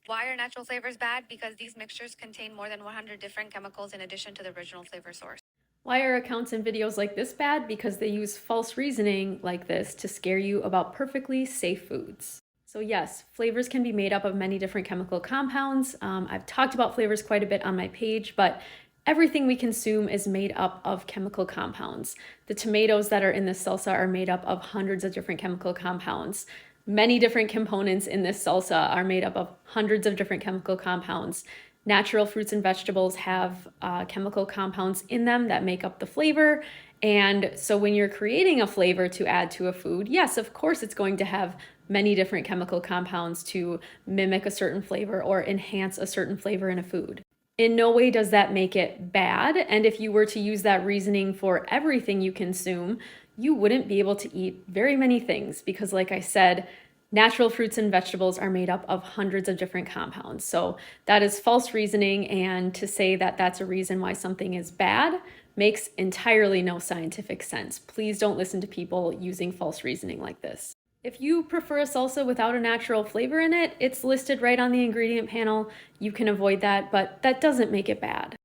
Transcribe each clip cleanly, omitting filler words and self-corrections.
Why are natural flavors bad? Because these mixtures contain more than 100 different chemicals in addition to the original flavor source. Why are accounts and videos like this bad? Because they use false reasoning like this to scare you about perfectly safe foods. So yes, flavors can be made up of many different chemical compounds. I've talked about flavors quite a bit on my page, but everything we consume is made up of chemical compounds. The tomatoes that are in this salsa are made up of hundreds of different chemical compounds. Many different components in this salsa are made up of hundreds of different chemical compounds. Natural fruits and vegetables have chemical compounds in them that make up the flavor. And so when you're creating a flavor to add to a food, yes, of course, it's going to have many different chemical compounds to mimic a certain flavor or enhance a certain flavor in a food. In no way does that make it bad. And if you were to use that reasoning for everything you consume, you wouldn't be able to eat very many things because, like I said, natural fruits and vegetables are made up of hundreds of different compounds. So that is false reasoning, and to say that that's a reason why something is bad makes entirely no scientific sense. Please don't listen to people using false reasoning like this. If you prefer a salsa without a natural flavor in it, it's listed right on the ingredient panel. You can avoid that, but that doesn't make it bad.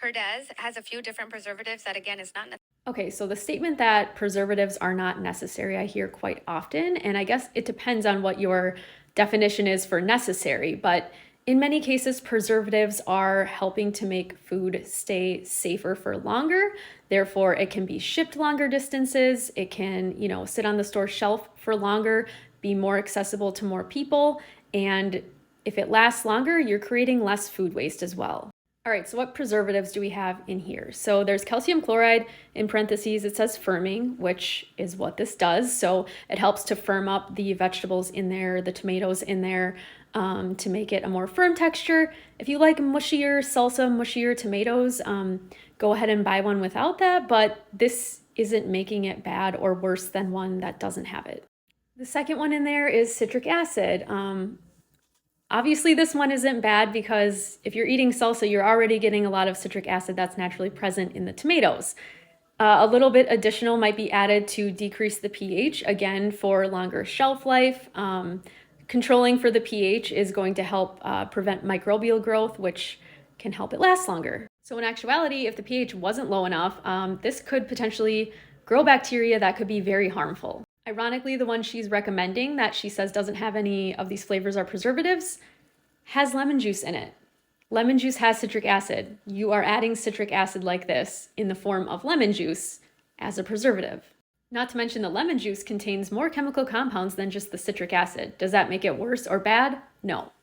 Herdez has a few different preservatives that, again, is not necessary. Okay, so the statement that preservatives are not necessary, I hear quite often, and I guess it depends on what your definition is for necessary, but in many cases, preservatives are helping to make food stay safer for longer. Therefore, it can be shipped longer distances. It can, sit on the store shelf for longer, be more accessible to more people. And if it lasts longer, you're creating less food waste as well. All right, so what preservatives do we have in here? So there's calcium chloride, in parentheses, it says firming, which is what this does. So it helps to firm up the vegetables in there, the tomatoes in there, to make it a more firm texture. If you like mushier salsa, mushier tomatoes, go ahead and buy one without that, but this isn't making it bad or worse than one that doesn't have it. The second one in there is citric acid. Obviously, this one isn't bad because if you're eating salsa, you're already getting a lot of citric acid that's naturally present in the tomatoes. A little bit additional might be added to decrease the pH, again, for longer shelf life. Controlling for the pH is going to help prevent microbial growth, which can help it last longer. So in actuality, if the pH wasn't low enough, this could potentially grow bacteria that could be very harmful. Ironically, the one she's recommending that she says doesn't have any of these flavors or preservatives has lemon juice in it. Lemon juice has citric acid. You are adding citric acid like this in the form of lemon juice as a preservative. Not to mention the lemon juice contains more chemical compounds than just the citric acid. Does that make it worse or bad? No.